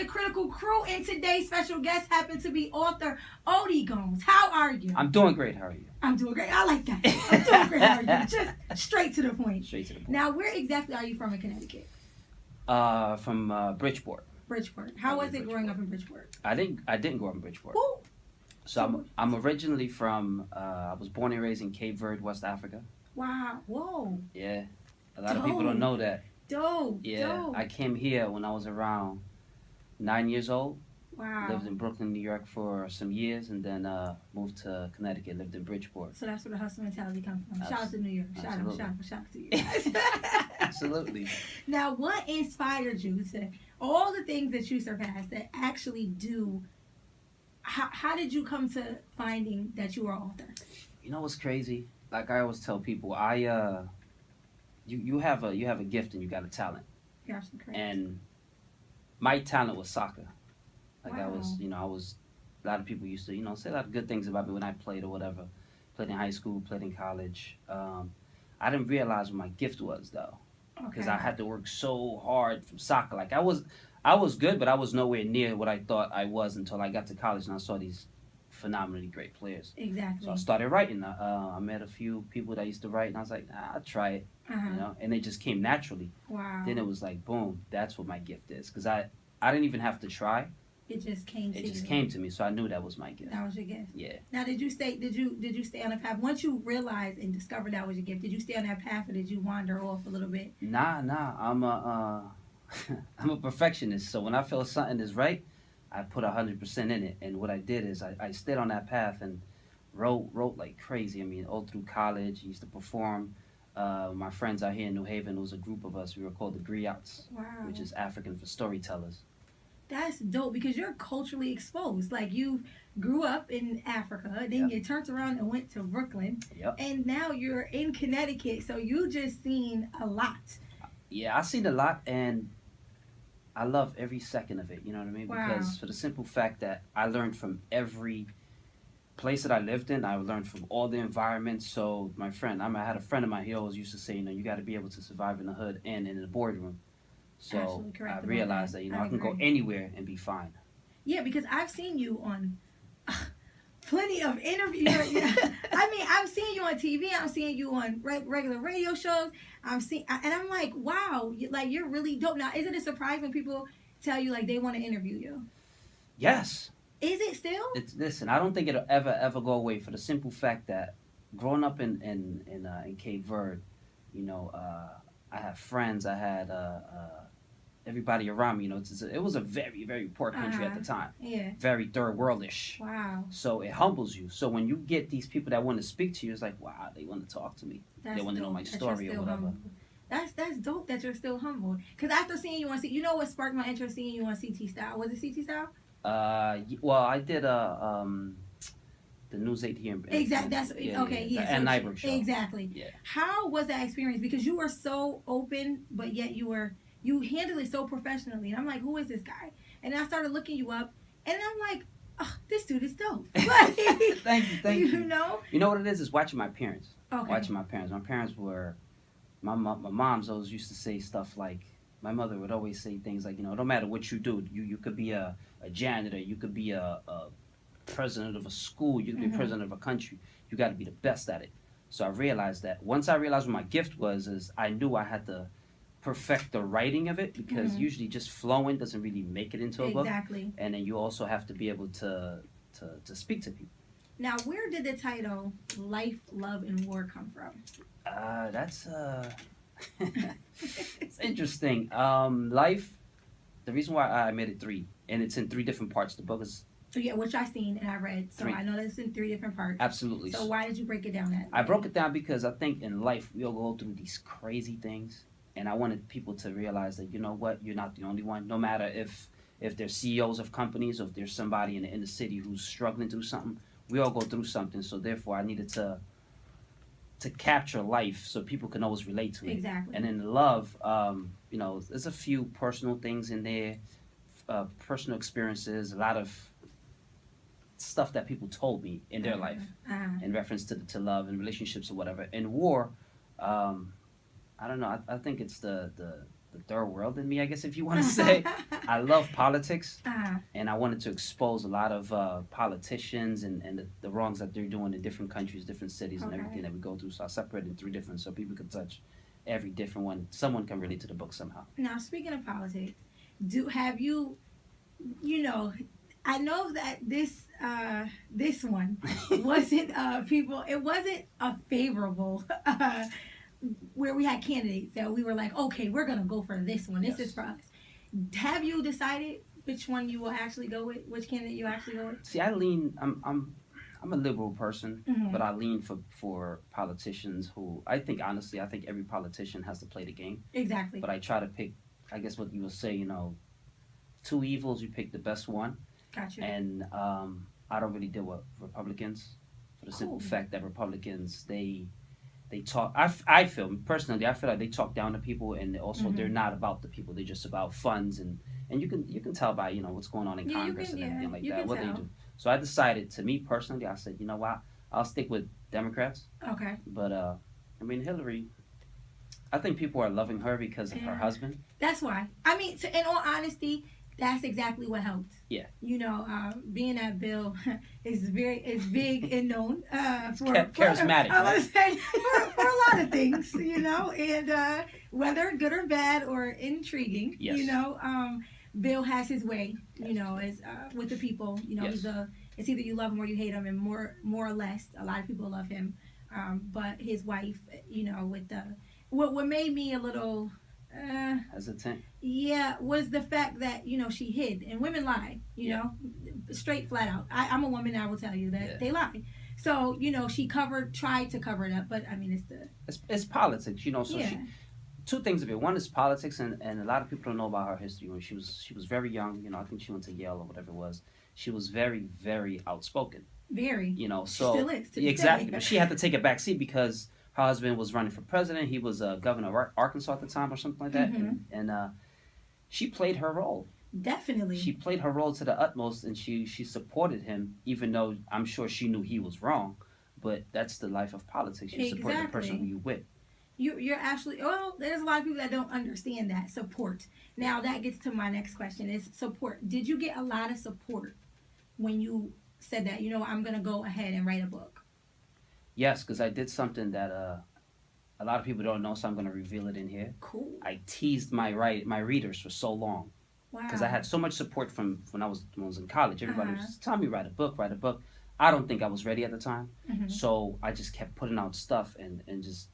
the Critical Crew, and today's special guest happens to be author Odie Gomes. How are you? I'm doing great. How are you? I'm doing great. I like that. I'm doing great. How are you? Just straight to the point. Straight to the point. Now, where exactly are you from in Connecticut? From Bridgeport. Bridgeport. How was it growing up in Bridgeport? I didn't grow up in Bridgeport. Woo. So I'm originally from. I was born and raised in Cape Verde, West Africa. Wow. Whoa. Yeah, a lot of people don't know that. Dope. Yeah, Dope. I came here when I was around 9 years old. Wow. Lived in Brooklyn, New York for some years, and then moved to Connecticut. Lived in Bridgeport. So that's where the hustle mentality comes from. Shout out to New York. Shout out to you guys. Absolutely. Now, what inspired you to all the things that you surpassed that actually do? How did you come to finding that you were an author? You know what's crazy? Like I always tell people, you have a gift and you got a talent. You're absolutely correct. And my talent was soccer. Like Wow. I was a lot of people used to, say a lot of good things about me when I played or whatever. Played in high school, played in college. I didn't realize what my gift was though. Because I had to work so hard from soccer. Like I was good, but I was nowhere near what I thought I was until I got to college and I saw these phenomenally great players. Exactly. So I started writing. I met a few people that used to write, and I was like, I'll try it. And it just came naturally. Wow. Then it was like, boom, that's what my gift is. Because I didn't even have to try. It just came to you. It just came to me, so I knew that was my gift. That was your gift. Yeah. Now, did you stay on a path once you realized and discovered that was your gift? Did you stay on that path, or did you wander off a little bit? Nah. I'm a perfectionist. So when I feel something is right, I put 100% in it. And what I did is I stayed on that path and wrote like crazy. I mean, all through college, used to perform. My friends out here in New Haven, it was a group of us. We were called the Griots, Wow. which is African for storytellers. That's dope because you're culturally exposed. Like you grew up in Africa, then you turned around and went to Brooklyn, and now you're in Connecticut. So you just seen a lot. Yeah, I've seen a lot, and I love every second of it. You know what I mean? Wow. Because for the simple fact that I learned from every place that I lived in. I learned from all the environments. So my friend, I had a friend of mine. He always used to say, you got to be able to survive in the hood and in the boardroom. So I realized that I can go anywhere and be fine. Yeah, because I've seen you on plenty of interviews. I mean, I've seen you on TV. I'm seeing you on regular radio shows. And I'm like, wow, like you're really dope. Now, is it a surprise when people tell you like they want to interview you? Yes. Is it still? Listen, I don't think it'll ever go away for the simple fact that growing up in Cape Verde, I had friends. I had everybody around me. It was a very, very poor country at the time. Yeah. Very third worldish. Wow. So it humbles you. So when you get these people that want to speak to you, it's like, wow, they want to talk to me. They want to know my story or whatever. Humble. That's dope that you're still humble. Because after seeing you on CT, what sparked my interest seeing you on CT Style? Was it CT Style? Well, I did the News 8 here. Exactly. That's okay. Yeah. The Ann Nyberg show. Exactly. Yeah. How was that experience? Because you were so open, but yet you handled it so professionally. And I'm like, who is this guy? And I started looking you up, and I'm like, oh, this dude is dope. Like, Thank you. You know. You know what it is? Is watching my parents. Okay. Watching my parents. My parents were. My mom's always used to say stuff like. My mother would always say things like, no matter what you do, you could be a janitor, you could be a president of a school, you could be president of a country. You got to be the best at it. So I realized that once I realized what my gift was, is I knew I had to perfect the writing of it because usually just flowing doesn't really make it into a book. Exactly. And then you also have to be able to speak to people. Now, where did the title Life, Love, and War come from? That's it's interesting. Life. The reason why I made it 3, and it's in 3 different parts. The book is. So yeah, which I seen and I read. So 3. I know that it's in 3 different parts. Absolutely. So why did you break it down that way? I broke it down because I think in life we all go through these crazy things, and I wanted people to realize that you're not the only one. No matter if they're CEOs of companies or if there's somebody in the inner city who's struggling through something, we all go through something. So therefore, I needed to capture life so people can always relate to it. Exactly. And in love, there's a few personal things in there, personal experiences, a lot of stuff that people told me in their life in reference to love and relationships or whatever. In war, I don't know. I think it's the the third world in me, I guess if you want to say. I love politics, uh, and I wanted to expose a lot of politicians and the wrongs that they're doing in different countries, different cities, and Okay. everything that we go through. So I separated in three different, so people could touch every different one. Someone can relate to the book somehow. now, speaking of politics, have you, I know that this one wasn't people. It wasn't a favorable where we had candidates that we were like, okay, we're gonna go for this one. This Yes. is for us. Have you decided which one you will actually go with? Which candidate you actually go with? See, I lean. I'm a liberal person, Mhm. but I lean for politicians who I think honestly, I think every politician has to play the game. Exactly. But I try to pick. I guess what you will say, two evils. You pick the best one. Gotcha. And I don't really deal with Republicans for the simple Cool. fact that Republicans they talk. I feel personally, I feel like they talk down to people, and also Mhm. they're not about the people. They're just about funds, and you can tell by what's going on in Yeah, you Congress can- and everything like you that can what tell. they do. So I decided, to me personally, I said, you know what, I'll stick with Democrats. Okay. But I mean Hillary, I think people are loving her because of her Yeah. husband. That's why. I mean, in all honesty, that's exactly what helped. Yeah. Being that Bill is big and known for Charismatic, I right? was saying for a lot of things, and whether good or bad or intriguing, Yes. Bill has his way, as with the people. Yes. It's either you love him or you hate him, and more or less, a lot of people love him. But his wife, with what made me a little. Hesitant. Yeah, was the fact that she hid, and women lie. Straight flat out. I'm a woman. I will tell you that Yeah. they lie. So she tried to cover it up, but I mean It's politics, so yeah. she, two things of it. One is politics, and a lot of people don't know about her history. When she was very young, I think she went to Yale or whatever it was. She was very, very outspoken. Very. So Still is to this exactly. day. But she had to take a back seat because her husband was running for president. He was governor of Arkansas at the time or something like that, and she played her role. Definitely. She played her role to the utmost, and she supported him, even though I'm sure she knew he was wrong. But that's the life of politics. You support the person who you with. You're actually there's a lot of people that don't understand that support. Now that gets to my next question is support. Did you get a lot of support when you said that I'm gonna go ahead and write a book? Yes, because I did something that a lot of people don't know, so I'm going to reveal it in here. Cool. I teased my readers for so long Wow. because I had so much support from when I was in college. Everybody Uh-huh. was just telling me write a book. I don't think I was ready at the time, Mhm. so I just kept putting out stuff, and just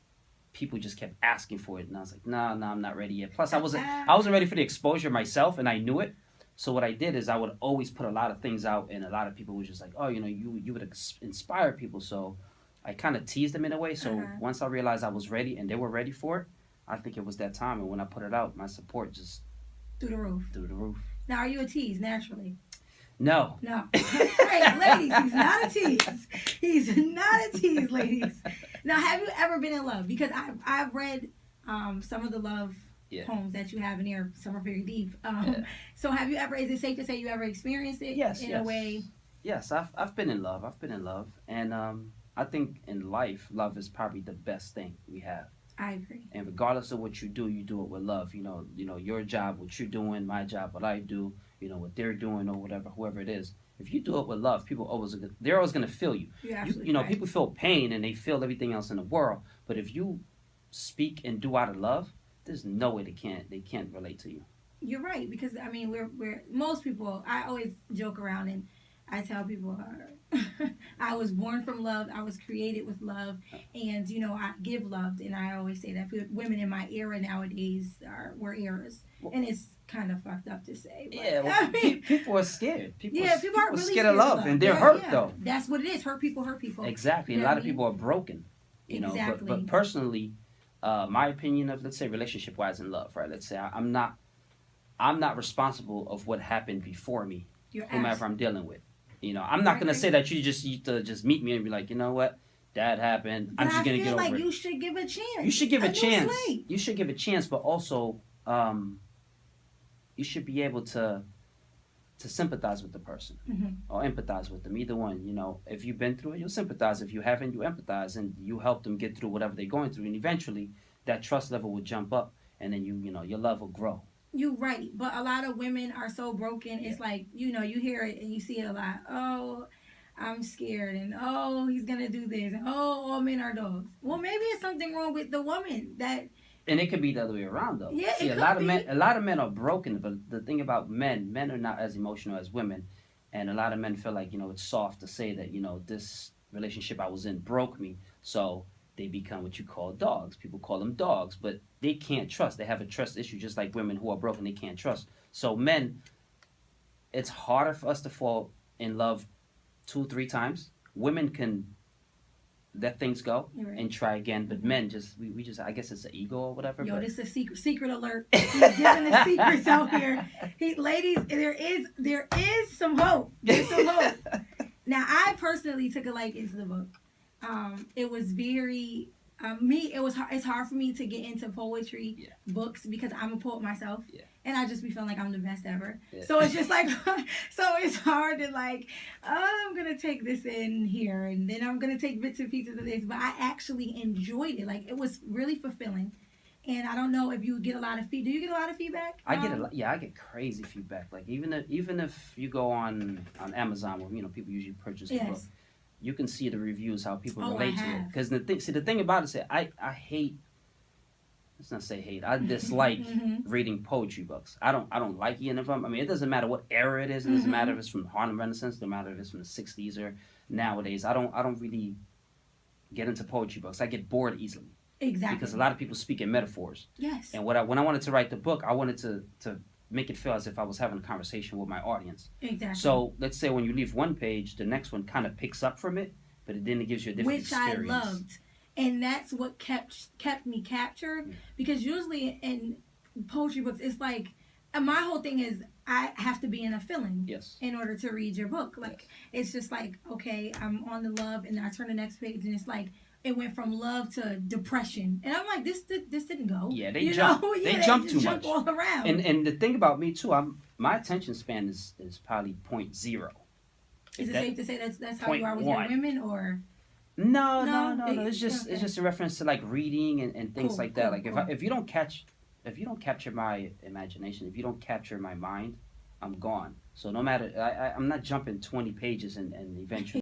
people just kept asking for it, and I was like, no, I'm not ready yet. Plus, I wasn't ready for the exposure myself, and I knew it. So what I did is I would always put a lot of things out, and a lot of people were just like, oh, you would inspire people. So I kind of teased them in a way. So once I realized I was ready and they were ready for it, I think it was that time. And when I put it out, my support just through the roof. through the roof. Now, are you a tease naturally? No. No. Hey, ladies, he's not a tease. He's not a tease, ladies. Now, have you ever been in love? Because I've read some of the love poems that you have in here. Some are very deep. So have you ever, is it safe to say you ever experienced it in a way? Yes, I've been in love. And I think in life, love is probably the best thing we have. I agree. And regardless of what you do it with love. Your job, what you're doing, my job, what I do, what they're doing or whatever, whoever it is. If you do it with love, they're always going to feel you. Right. People feel pain and they feel everything else in the world. But if you speak and do out of love, there's no way they can't relate to you. You're right, because I mean we're most people. I always joke around and I tell people I was born from love. I was created with love, and I give love. And I always say that women in my era nowadays were errors, and it's kind of fucked up to say. But, Yeah, well, people are scared. People are really scared of love, and they're hurt though. That's what it is. Hurt people hurt people. Exactly. A lot of people are broken. Exactly. But personally, my opinion of, let's say, relationship wise in love, right? Let's say I'm not responsible of what happened before me, whomever I'm dealing with. I'm not gonna say that you just meet me and be like, you know what, that happened. I'm just gonna get over it. You should give a chance. You should give a chance. You should give a chance, but also, you should be able to sympathize with the person or empathize with them. Either one. If you've been through it, you'll sympathize. If you haven't, you empathize, and you help them get through whatever they're going through. And eventually, that trust level will jump up, and then your love will grow. You right, but a lot of women are so broken. It's like you hear it and you see it a lot. Oh, I'm scared, and oh, he's gonna do this, and oh, all men are dogs. Well, maybe it's something wrong with the woman that. And it could be the other way around though. Yeah, See, it a lot of men are broken, but the thing about men are not as emotional as women, and a lot of men feel like it's soft to say that this relationship I was in broke me, so they become what you call dogs. People call them dogs, but they can't trust. They have a trust issue, just like women who are broken. They can't trust. So men, it's harder for us to fall in love 2-3 times. Women can let things go Right. and try again, but men we just, I guess it's an ego or whatever. Yo, but... this is a secret alert. He's giving the secrets out here. Ladies, there is some hope. There's some hope. Now, I personally took a liking to the book. It was very it's hard for me to get into poetry books because I'm a poet myself, and I just be feeling like I'm the best ever. So it's just like so it's hard to like, oh, I'm gonna take this in here and then I'm gonna take bits and pieces of this, but I actually enjoyed it. Like, it was really fulfilling. And I don't know if you get a lot of feedback. Do you get a lot of feedback? I get crazy feedback. Like, even if you go on Amazon, where people usually purchase the book, you can see the reviews, how people relate to it. Because the thing about it is, I hate. Let's not say hate. I dislike reading poetry books. I don't like any of them. I mean, it doesn't matter what era it is. It doesn't matter if it's from Harlem Renaissance. It doesn't matter if it's from the '60s or nowadays. I don't really get into poetry books. I get bored easily. Exactly. Because a lot of people speak in metaphors. Yes. And when I wanted to write the book, I wanted to make it feel as if I was having a conversation with my audience. Exactly. So let's say when you leave one page, the next one kind of picks up from it, but then it gives you a different experience. Which I loved. And that's what kept me captured. Because usually in poetry books, it's like, and my whole thing is I have to be in a feeling in order to read your book. Like, it's just like, okay, I'm on the love, and I turn the next page, and it's like, it went from love to depression, and I'm like, this didn't go. Yeah, they jump. They jump too much. All around. And the thing about me too, my attention span is probably 0.0. Is it safe to say that's how you are with your women, or? No. It's just a reference to like reading and things like that. Like, if you don't capture my imagination, if you don't capture my mind, I'm gone. So no matter, I'm not jumping 20 pages and eventually.